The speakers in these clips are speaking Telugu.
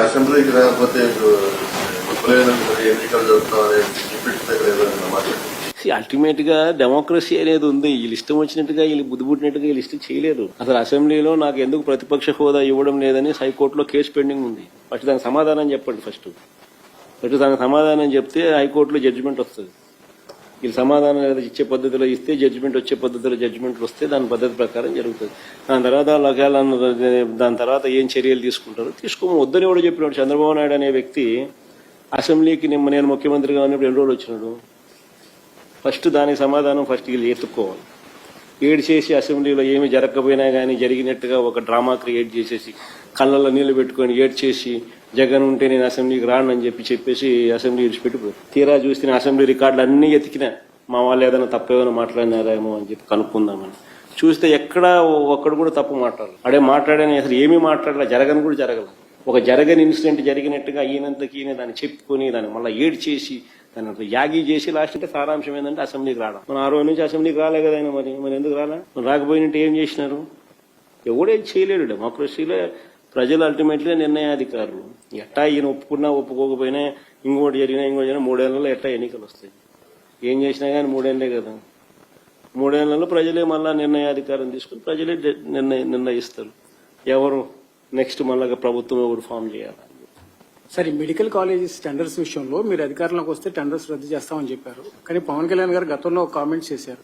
అసెంబ్లీకి రాకపోతే ఎన్నికలు జరుగుతామని అల్టిమేట్ గా డెమోక్రసీ అనేది ఉంది. వీళ్ళు ఇష్టం వచ్చినట్టుగా వీళ్ళు బుద్ధిపుట్టినట్టుగా వీళ్ళు ఇష్టం చేయలేరు. అసలు అసెంబ్లీలో నాకు ఎందుకు ప్రతిపక్ష హోదా ఇవ్వడం లేదని హైకోర్టులో కేసు పెండింగ్ ఉంది. ఫస్ట్ దానికి సమాధానం చెప్పండి. ఫస్ట్ దానికి సమాధానం చెప్తే హైకోర్టులో జడ్జిమెంట్ వస్తుంది. వీళ్ళు సమాధానం ఇచ్చే పద్ధతిలో ఇస్తే జడ్జిమెంట్ వచ్చే పద్ధతిలో జడ్జిమెంట్లు వస్తే దాని పద్ధతి ప్రకారం జరుగుతుంది. దాని తర్వాత ఒకవేళ దాని తర్వాత ఏం చర్యలు తీసుకుంటారో వద్దని కూడా చెప్పినాడు. చంద్రబాబు నాయుడు అనే వ్యక్తి అసెంబ్లీకి నేను ముఖ్యమంత్రిగా ఉన్నప్పుడు 2 రోజులు వచ్చినాడు. ఫస్ట్ దానికి సమాధానం వీళ్ళు ఎత్తుక్కోవాలి. ఏడ్ చేసి అసెంబ్లీలో ఏమి జరగకపోయినా కానీ జరిగినట్టుగా ఒక డ్రామా క్రియేట్ చేసేసి కళ్ళల్లో నీళ్లు పెట్టుకొని ఏడ్ చేసి జగన్ ఉంటే నేను అసెంబ్లీకి రానని చెప్పేసి అసెంబ్లీ విడిచిపెట్టిపోయి తీరా చూస్తే అసెంబ్లీ రికార్డులు అన్నీ ఎతికినా మా వాళ్ళు ఏదైనా తప్పేమైనా మాట్లాడినారేమో అని చెప్పి కనుక్కుందామని చూస్తే ఎక్కడా ఒక్కడు కూడా తప్పు మాట్లాడాలి. అడే మాట్లాడని అసలు ఏమీ మాట్లాడాలి. జరగని కూడా జరగల. ఒక జరగని ఇన్సిడెంట్ జరిగినట్టుగా ఈయన దాన్ని చెప్పుకొని దాన్ని మళ్ళీ ఏడ్ చేసి దాన్ని యాగి చేసి లాస్ట్ అంటే సారాంశం ఏంటంటే అసెంబ్లీకి రావడం. మన 6 రోజుల నుంచి అసెంబ్లీకి రాలే కదా ఆయన. మరి ఎందుకు రాలా? రాకపోయినట్టు ఏం చేసినారు? ఎవడేం చేయలేడు. డెమోక్రసీలో ప్రజలు అల్టిమేట్గా నిర్ణయాధికారులు. ఎట్టా ఈయన ఒప్పుకున్నా ఒప్పుకోకపోయినా ఇంకోటి జరిగినా 3 ఏళ్లలో ఎట్టా ఎన్నికలు వస్తాయి. ఏం చేసినా కానీ 3 ఏళ్లే కదా. 3 ఏళ్లలో ప్రజలే మళ్ళా నిర్ణయాధికారం తీసుకుని ప్రజలే నిర్ణయిస్తారు ఎవరు నెక్స్ట్ మళ్ళా ప్రభుత్వం ఎవరు ఫామ్ చేయాలి. సరే, మెడికల్ కాలేజెస్ టెండర్స్ విషయంలో మీరు అధికారంలోకి వస్తే టెండర్స్ రద్దు చేస్తామని చెప్పారు. కానీ పవన్ కళ్యాణ్ గారు గతంలో కామెంట్స్ చేశారు.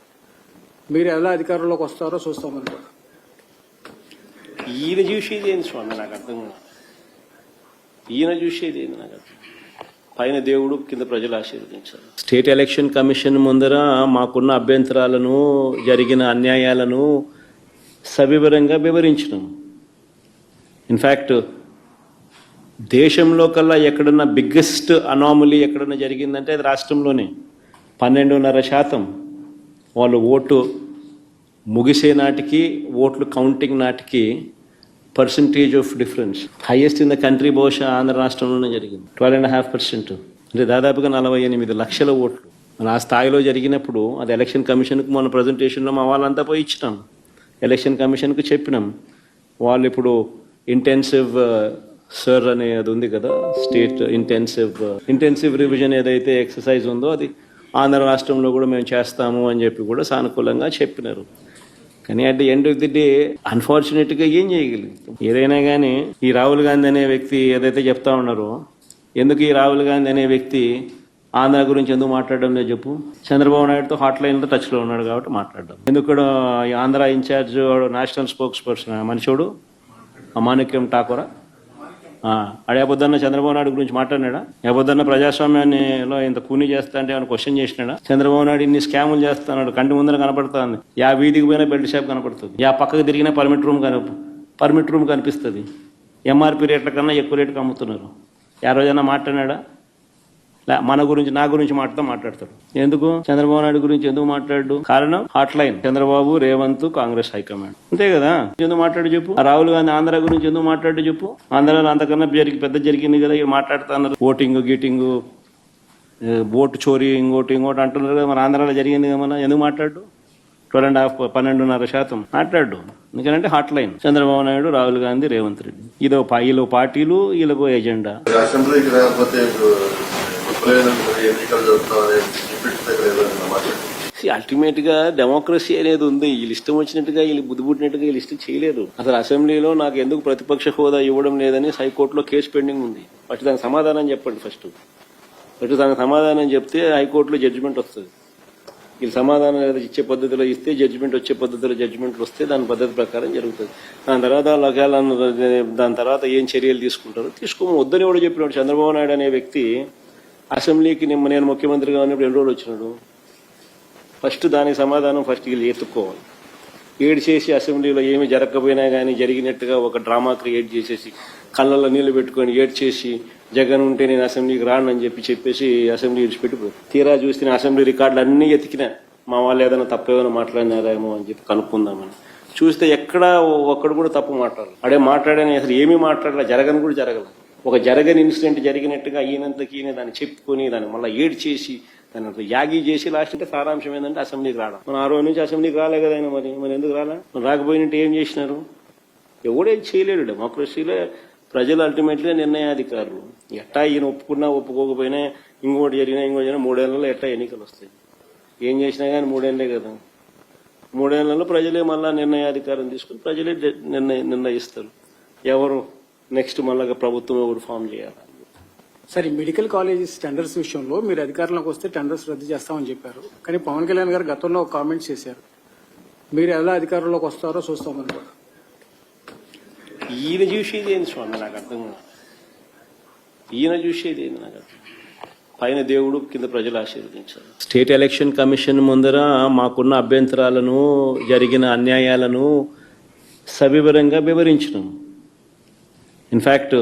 మీరు ఎలా అధికారంలోకి వస్తారో చూస్తామన్నారు. ఈయన చూసేది ఏంది స్వామి నాకు అర్థం కాదు. ఈయన చూసేది ఏంది నాకు అర్థం. పైన దేవుడు కింద ప్రజలు ఆశీర్వదించారు. స్టేట్ ఎలక్షన్ కమిషన్ ముందర మాకున్న అభ్యంతరాలను జరిగిన అన్యాయాలను సవివరంగా వివరించినాం. ఇన్ఫ్యాక్ట్ దేశంలో కల్లా ఎక్కడన్నా బిగ్గెస్ట్ అనామలీ ఎక్కడన్నా జరిగిందంటే అది రాష్ట్రంలోనే. 12.5% వాళ్ళు ఓటు ముగిసే నాటికి ఓట్లు కౌంటింగ్ నాటికి percentage of difference highest in the country బహుశా ఆంధ్ర రాష్ట్రంలోనే జరిగింది. 12.5% అంటే దాదాపుగా 48 లక్షల ఓట్లు ఆ స్థాయిలో జరిగినప్పుడు అది ఎలక్షన్ కమిషన్కు మన ప్రజెంటేషన్లో మా వాళ్ళంతా పోయి ఇచ్చినాం. ఎలక్షన్ కమిషన్కు చెప్పినాం. వాళ్ళు ఇప్పుడు ఇంటెన్సివ్ సర్ అనే అది ఉంది కదా, స్టేట్ ఇంటెన్సివ్ రివిజన్ ఏదైతే ఎక్సర్సైజ్ ఉందో అది ఆంధ్ర రాష్ట్రంలో కూడా మేము చేస్తాము అని చెప్పి కూడా సానుకూలంగా చెప్పినారు. కానీ at the end of the day అన్ఫార్చునేట్గా ఏం చేయగలుగుతాం? ఏదైనా కానీ ఈ రాహుల్ గాంధీ అనే వ్యక్తి ఏదైతే చెప్తా ఉన్నారో, ఎందుకు ఈ రాహుల్ గాంధీ అనే వ్యక్తి ఆంధ్ర గురించి ఎందుకు మాట్లాడడం లేదు చెప్పు? చంద్రబాబు నాయుడుతో హాట్లైన్లో టచ్లో ఉన్నాడు కాబట్టి మాట్లాడడం. ఎందుకు Andhra incharge national spokesperson మనిషోడు అమాణిక్యం ఠాకూరా అడేపొద్దున్న చంద్రబాబు నాయుడు గురించి మాట్లాడినాడా? ఏపొద్దున్న ప్రజాస్వామ్యాన్నిలో ఇంత కూనీ చేస్తా అంటే ఏమైనా క్వశ్చన్ చేసినాడా? చంద్రబాబు నాయుడు ఇన్ని స్కాములు చేస్తున్నాడు, కంటి ముందర కనపడుతుంది. యా వీధికి పోయినా బెల్ట్ షాప్ కనపడుతుంది, యా పక్కకు తిరిగినా పర్మిట్ రూమ్ కనిపిస్తుంది. ఎంఆర్పీ రేట్ల కన్నా ఎక్కువ రేటుకి అమ్ముతున్నారు. ఆ రోజైనా మాట్లాడినాడా? మన గురించి నా గురించి మాట్లాడతాడు. ఎందుకు చంద్రబాబు నాయుడు గురించి ఎందుకు మాట్లాడు? కారణం హాట్లైన్ చంద్రబాబు రేవంత్ కాంగ్రెస్ హైకమాండ్ అంతే కదా. ఎందుకు మాట్లాడు చెప్పు? రాహుల్ గాంధీ ఆంధ్ర గురించి ఎందుకు మాట్లాడు చెప్పు? ఆంధ్రాలో అంతకన్నా పెద్ద జరిగింది కదా. ఇవి మాట్లాడుతున్నారు ఓటింగ్ గీటింగ్ ఓటు చోరీ ఇంకోటి అంటున్నారు కదా. మరి ఆంధ్రాలో జరిగింది కదా. మన ఎందుకు మాట్లాడు? 12.5% మాట్లాడు. ఎందుకంటే హాట్లైన్ చంద్రబాబు నాయుడు, రాహుల్ గాంధీ, రేవంత్ రెడ్డి. వీళ్ళ పార్టీలు వీళ్ళకు ఎజెండా. అసెంబ్లీకి రాకపోతే అల్టిమేట్ గా డెమోక్రసీ అనేది ఉంది. వీళ్ళు ఇష్టం వచ్చినట్టుగా వీళ్ళు బుద్ధిపుట్టినట్టుగా వీళ్ళు ఇష్టం చేయలేరు. అసలు అసెంబ్లీలో నాకు ఎందుకు ప్రతిపక్ష హోదా ఇవ్వడం లేదని హైకోర్టులో కేసు పెండింగ్ ఉంది. ఫస్ట్ దానికి సమాధానం చెప్పండి. ఫస్ట్ దానికి సమాధానం చెప్తే హైకోర్టులో జడ్జిమెంట్ వస్తుంది. వీళ్ళు సమాధానం ఇచ్చే పద్ధతిలో ఇస్తే జడ్జిమెంట్ వచ్చే పద్ధతిలో జడ్జిమెంట్లు వస్తే దాని పద్ధతి ప్రకారం జరుగుతుంది. దాని తర్వాత ఏం చర్యలు తీసుకుంటారో వద్దని కూడా చెప్పినాడు. చంద్రబాబు నాయుడు అనే వ్యక్తి అసెంబ్లీకి నేను ముఖ్యమంత్రిగా ఉన్నప్పుడు 2 రోజులు వచ్చినాడు. ఫస్ట్ దానికి సమాధానం వీళ్ళు ఎత్తుక్కోవాలి. ఏడ్ చేసి అసెంబ్లీలో ఏమి జరగకపోయినా కానీ జరిగినట్టుగా ఒక డ్రామా క్రియేట్ చేసేసి కళ్ళల్లో నీళ్లు పెట్టుకొని ఏడ్ చేసి జగన్ ఉంటే నేను అసెంబ్లీకి రానని చెప్పేసి అసెంబ్లీ విడిచిపెట్టిపోయి తీరా చూస్తే అసెంబ్లీ రికార్డులు అన్నీ ఎతికినా మా వాళ్ళు ఏదైనా తప్పేమైనా మాట్లాడినారేమో అని చెప్పి కనుక్కుందామని చూస్తే ఎక్కడా ఒక్కడు కూడా తప్పు మాట్లాడాలి. అడే మాట్లాడని అసలు ఏమీ మాట్లాడాలి. జరగని కూడా జరగల. ఒక జరగని ఇన్సిడెంట్ జరిగినట్టుగా ఈయన దాన్ని చెప్పుకొని దాన్ని మళ్ళీ ఏడ్ చేసి దాన్ని యాగి చేసి లాస్ట్ అంటే సారాంశం ఏంటంటే అసెంబ్లీకి రావడం. మన 6 రోజుల నుంచి అసెంబ్లీకి రాలే కదా ఆయన. మరి ఎందుకు రాలా? రాకపోయినట్టు ఏం చేసినారు? ఎవడేం చేయలేడు. డెమోక్రసీలో ప్రజలు అల్టిమేట్గా నిర్ణయాధికారులు. ఎట్టా ఈయన ఒప్పుకున్నా ఒప్పుకోకపోయినా ఇంకోటి జరిగినా 3 ఏళ్లలో ఎట్టా ఎన్నికలు వస్తాయి. ఏం చేసినా కానీ 3 ఏళ్లే కదా. 3 ఏళ్లలో ప్రజలే మళ్ళా నిర్ణయాధికారం తీసుకుని ప్రజలే నిర్ణయిస్తారు ఎవరు నెక్స్ట్ మళ్ళా ప్రభుత్వం ఎవరు ఫామ్ చేయాలి. సరే, మెడికల్ కాలేజెస్ టెండర్స్ విషయంలో మీరు అధికారంలోకి వస్తే టెండర్స్ రద్దు చేస్తామని చెప్పారు. కానీ పవన్ కళ్యాణ్ గారు గతంలో కామెంట్స్ చేశారు. మీరు ఎలా అధికారంలోకి వస్తారో చూస్తామని. ఈయన చూసేది ఏంది స్వామి నాకు అర్థం కాదు. ఈయన చూసేది ఏంది నాకు అర్థం. పైన దేవుడు కింద ప్రజలు ఆశీర్వదించారు. స్టేట్ ఎలక్షన్ కమిషన్ ముందర మాకున్న అభ్యంతరాలను జరిగిన అన్యాయాలను సవివరంగా వివరించినాం. ఇన్ఫ్యాక్ట్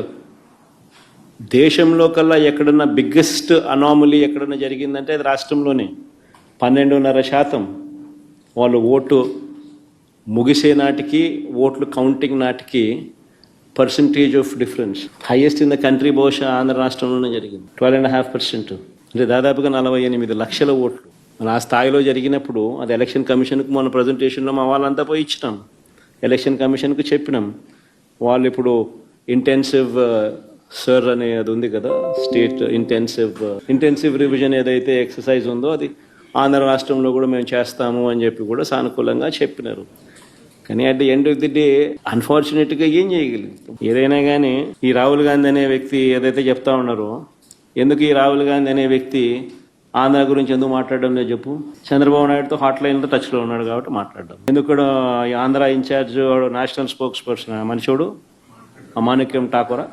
దేశంలో కల్లా ఎక్కడన్నా బిగ్గెస్ట్ అనామలీ ఎక్కడన్నా జరిగిందంటే అది రాష్ట్రంలోనే. 12.5% వాళ్ళు ఓటు ముగిసే నాటికి ఓట్లు కౌంటింగ్ నాటికి percentage of difference highest in the country బహుశా ఆంధ్ర రాష్ట్రంలోనే జరిగింది. 12.5%, అంటే దాదాపుగా 48 లక్షల ఓట్లు. ఆ స్థాయిలో జరిగినప్పుడు అది ఎలక్షన్ కమిషన్కు మన ప్రజెంటేషన్లో మా వాళ్ళంతా పోయి ఇచ్చినాం. ఎలక్షన్ కమిషన్కు చెప్పినాం. వాళ్ళు ఇప్పుడు ఇంటెన్సివ్ సర్ అనే అది ఉంది కదా, స్టేట్ ఇంటెన్సివ్ రివిజన్ ఏదైతే ఎక్సర్సైజ్ ఉందో అది ఆంధ్ర రాష్ట్రంలో కూడా మేము చేస్తాము అని చెప్పి కూడా సానుకూలంగా చెప్పినారు. కానీ at the end of the day అన్ఫార్చునేట్గా ఏం చేయగలుగుతాం. ఏదైనా కానీ ఈ రాహుల్ గాంధీ అనే వ్యక్తి ఏదైతే చెప్తా ఉన్నారో, ఎందుకు ఈ రాహుల్ గాంధీ అనే వ్యక్తి ఆంధ్ర గురించి ఎందుకు మాట్లాడడం లేదు చెప్పు. చంద్రబాబు నాయుడుతో హాట్ లైన్లో టచ్లో ఉన్నాడు కాబట్టి మాట్లాడడం. ఎందుకు ఈ Andhra incharge national spokesperson మనిషోడు అమాణిక్యం ఠాకూరా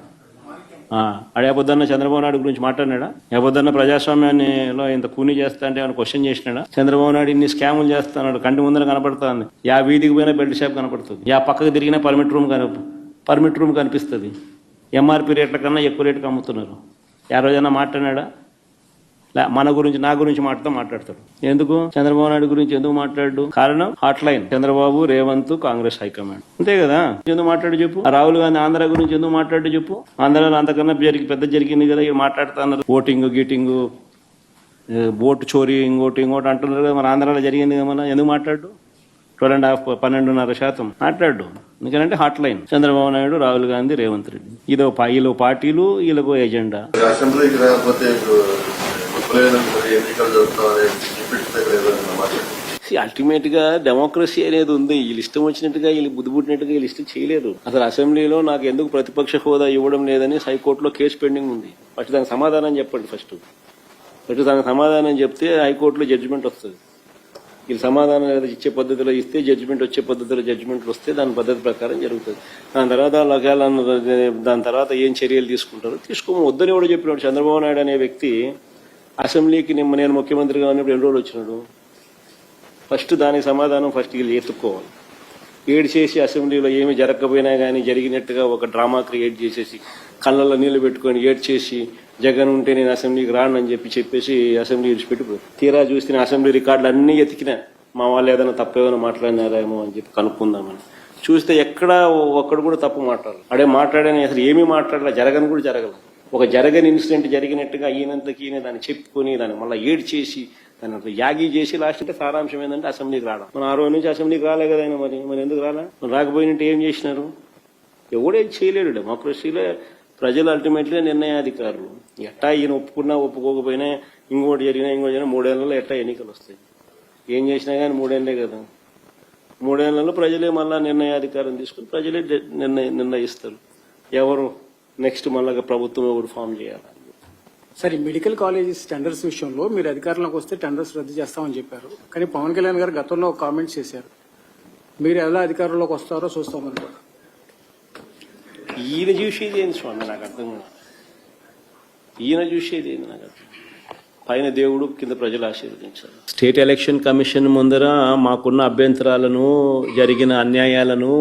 అడేపొద్దున్న చంద్రబాబు నాయుడు గురించి మాట్లాడినాడా? ఏపొద్దున్న ప్రజాస్వామ్యాన్నిలో ఇంత కూని చేస్తా అంటే ఆయన క్వశ్చన్ చేసినాడా? చంద్రబాబు నాయుడు ఇన్ని స్కాములు చేస్తున్నాడు, కంటి ముందర కనపడుతుంది. యా వీధికి పోయినా బెల్ట్ షాప్ కనపడుతుంది, యా పక్కకు తిరిగినా పర్మిట్ రూమ్ కనిపిస్తుంది. ఎంఆర్పీ రేట్ల కన్నా ఎక్కువ రేటుకి అమ్ముతున్నారు. ఆ రోజైనా మాట్లాడినాడా? మన గురించి నా గురించి మాట్లాడతాడు. ఎందుకు చంద్రబాబు నాయుడు గురించి ఎందుకు మాట్లాడు? కారణం hot line Chandrababu, Revanth, Congress high command, అంతే కదా. ఎందుకు మాట్లాడు చెప్పు. రాహుల్ గాంధీ ఆంధ్ర గురించి ఎందుకు మాట్లాడు చెప్పు. ఆంధ్రలో అంతకన్నా పెద్ద జరిగింది కదా, ఇక మాట్లాడుతున్నారు. ఓటింగ్ ఓటు చోరీ ఇంకోటి అంటున్నారు కదా. మన ఆంధ్రాలో జరిగింది కదా, మన ఎందుకు మాట్లాడు? 12.5% మాట్లాడు. ఎందుకంటే హాట్ లైన్ చంద్రబాబు నాయుడు, రాహుల్ గాంధీ, రేవంత్ రెడ్డి. వీళ్ళు పార్టీలు, వీళ్ళకు ఎజెండా. అసెంబ్లీకి రాకపోతే ఎన్నికలు జరుగుతామని అల్టిమేట్ గా డెమోక్రసీ అనేది ఉంది. వీళ్ళు ఇష్టం వచ్చినట్టుగా, వీళ్ళు బుద్ధి పుట్టినట్టుగా వీళ్ళు ఇష్టం చేయలేరు. అసలు అసెంబ్లీలో నాకు ఎందుకు ప్రతిపక్ష హోదా ఇవ్వడం లేదని హైకోర్టులో కేసు పెండింగ్ ఉంది. ఫస్ట్ దానికి సమాధానం చెప్పండి. ఫస్ట్ దానికి సమాధానం చెప్తే హైకోర్టులో జడ్జిమెంట్ వస్తుంది. వీళ్ళు సమాధానం ఇచ్చే పద్ధతిలో ఇస్తే జడ్జిమెంట్ వచ్చే పద్ధతిలో జడ్జిమెంట్లు వస్తే దాని పద్ధతి ప్రకారం జరుగుతుంది. దాని తర్వాత ఏం చర్యలు తీసుకుంటారో వద్దని కూడా చెప్పినాడు. చంద్రబాబు నాయుడు అనే వ్యక్తి అసెంబ్లీకి నేను ముఖ్యమంత్రిగా ఉన్నప్పుడు 2 రోజులు వచ్చినాడు. ఫస్ట్ దానికి సమాధానం వీళ్ళు ఎత్తుక్కోవాలి. ఏడ్ చేసి అసెంబ్లీలో ఏమి జరగకపోయినా కానీ జరిగినట్టుగా ఒక డ్రామా క్రియేట్ చేసేసి కళ్ళల్లో నీళ్లు పెట్టుకొని ఏడ్ చేసి జగన్ ఉంటే నేను అసెంబ్లీకి రానని చెప్పేసి అసెంబ్లీ విడిచిపెట్టిపోయి తీరా చూస్తే అసెంబ్లీ రికార్డులు అన్నీ ఎతికినా మా వాళ్ళు ఏదైనా తప్పేమైనా మాట్లాడినారేమో అని చెప్పి కనుక్కుందామని చూస్తే ఒక్కడు కూడా తప్పు మాట్లాడని అసలు ఏమీ మాట్లాడలే, జరగని కూడా జరగల. ఒక జరగని ఇన్సిడెంట్ జరిగినట్టుగా ఈయనంతకి ఈయన దాన్ని చెప్పుకొని దాన్ని మళ్ళీ ఏడ్ చేసి దాన్ని అట్లా యాగి చేసి లాస్ట్ అంటే సారాంశం ఏంటంటే అసెంబ్లీకి రావడం. మన 6 రోజుల నుంచి అసెంబ్లీకి రాలే కదా ఆయన. మరి ఎందుకు రాలా? రాకపోయినట్టు ఏం చేసినారు? ఎవడేం చేయలేడు. డెమోక్రసీలో ప్రజలు అల్టిమేట్గా నిర్ణయాధికారులు. ఎట్టా ఈయన ఒప్పుకున్నా ఒప్పుకోకపోయినా ఇంకోటి జరిగినా 3 ఏళ్లలో ఎట్టా ఎన్నికలు వస్తాయి. ఏం చేసినా కానీ 3 ఏళ్లే కదా. 3 ఏళ్లలో ప్రజలే మళ్ళా నిర్ణయాధికారం తీసుకుని ప్రజలే నిర్ణయిస్తారు ఎవరు నెక్స్ట్ మళ్ళా ప్రభుత్వం ఎవరు ఫామ్ చేయాలి. సరే, మెడికల్ కాలేజెస్ టెండర్స్ విషయంలో మీరు అధికారంలోకి వస్తే టెండర్స్ రద్దు చేస్తామని చెప్పారు. కానీ పవన్ కళ్యాణ్ గారు గతంలో కామెంట్స్ చేశారు. మీరు ఎలా అధికారంలోకి వస్తారో చూస్తామని. ఈయన చూసేది ఏంది స్వామి నాకు అర్థం కాదు. ఈయన చూసేది ఏంది నాకు అర్థం. పైన దేవుడు కింద ప్రజలు ఆశీర్వదించారు. స్టేట్ ఎలక్షన్ కమిషన్ ముందర మాకున్న అభ్యంతరాలను జరిగిన అన్యాయాలను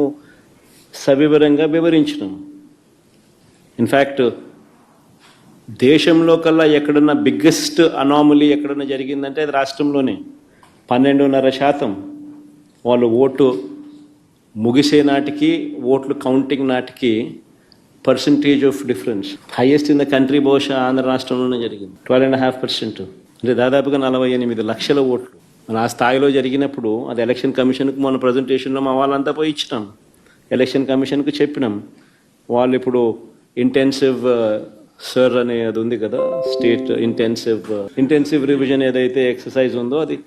సవివరంగా వివరించినాం. ఇన్ఫ్యాక్ట్ దేశంలో కల్లా ఎక్కడన్నా బిగ్గెస్ట్ అనామలీ ఎక్కడన్నా జరిగిందంటే అది రాష్ట్రంలోనే. 12.5% వాళ్ళు ఓటు ముగిసే నాటికి ఓట్లు కౌంటింగ్ నాటికి percentage of difference highest in the country బహుశా ఆంధ్ర రాష్ట్రంలోనే జరిగింది. 12.5%, అంటే దాదాపుగా 48 లక్షల ఓట్లు. ఆ స్థాయిలో జరిగినప్పుడు అది ఎలక్షన్ కమిషన్కు మన ప్రజెంటేషన్లో మా వాళ్ళంతా పోయి ఇచ్చినాం. ఎలక్షన్ కమిషన్కు చెప్పినాం. వాళ్ళు ఇప్పుడు ఇంటెన్సివ్ సర్ అనే అది ఉంది కదా, స్టేట్ ఇంటెన్సివ్ రివిజన్ ఏదైతే ఎక్సర్సైజ్ ఉందో అది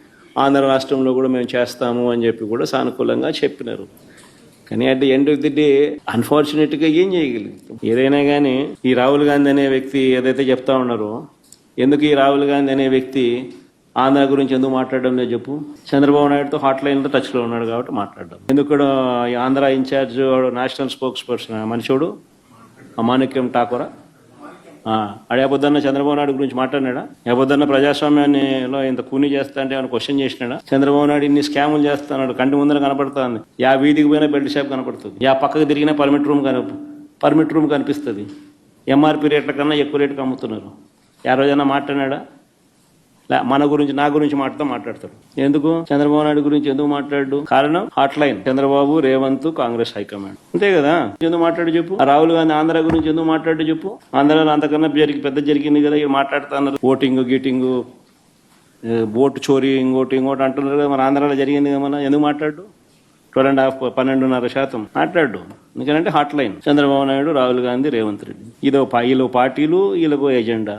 ఆంధ్ర రాష్ట్రంలో కూడా మేము చేస్తాము అని చెప్పి కూడా సానుకూలంగా చెప్పినారు. కానీ at the end of the day అన్ఫార్చునేట్గా ఏం చేయగలుగుతాం? ఏదైనా కానీ ఈ రాహుల్ గాంధీ అనే వ్యక్తి ఏదైతే చెప్తా ఉన్నారో, ఎందుకు ఈ రాహుల్ గాంధీ అనే వ్యక్తి ఆంధ్ర గురించి ఎందుకు మాట్లాడడం లేదు చెప్పు? చంద్రబాబు నాయుడుతో హాట్ లైన్లో టచ్లో ఉన్నాడు కాబట్టి మాట్లాడడం. ఎందుకు కూడా ఈ Andhra incharge national spokesperson మనిషోడు అమాణిక్యం ఠాకూరా అడేపొద్దన్న చంద్రబాబు నాయుడు గురించి మాట్లాడినాడా? ఏపొద్దన్న ప్రజాస్వామ్యాన్నిలో ఇంత కూని చేస్తా అంటే ఏమైనా క్వశ్చన్ చేసినాడా? చంద్రబాబు నాయుడు ఇన్ని స్కాములు చేస్తున్నాడు, కంటి ముందర కనపడుతుంది. యా వీధికి పోయినా బెల్ట్ షాప్ కనపడుతుంది, యా పక్కకు తిరిగినా పర్మిట్ రూమ్ కనిపిస్తుంది. ఎంఆర్పి రేట్ల కన్నా ఎక్కువ రేటుకి అమ్ముతున్నారు. యా రోజైనా మాట్లాడినాడా? మన గురించి నా గురించి మాట్లాడతాడు. ఎందుకు చంద్రబాబు నాయుడు గురించి ఎందుకు మాట్లాడు? కారణం hot line Chandrababu, Revanth, Congress high command. అంతే కదా. ఎందుకు మాట్లాడు చెప్పు? రాహుల్ గాంధీ ఆంధ్ర గురించి ఎందుకు మాట్లాడు చెప్పు? ఆంధ్రాలో అంతకన్నా పెద్ద జరిగింది కదా, ఇక మాట్లాడుతున్నారు. ఓటింగ్ గీటింగ్, ఓటు చోరీ, ఇంకోటి అంటున్నారు కదా. మన ఆంధ్రాలో జరిగింది కదా, మన ఎందుకు మాట్లాడు? 12.5% మాట్లాడు. ఎందుకంటే హాట్ లైన్ చంద్రబాబు నాయుడు, రాహుల్ గాంధీ, రేవంత్ రెడ్డి. వీళ్ళ పార్టీలు, వీళ్ళకు ఎజెండా.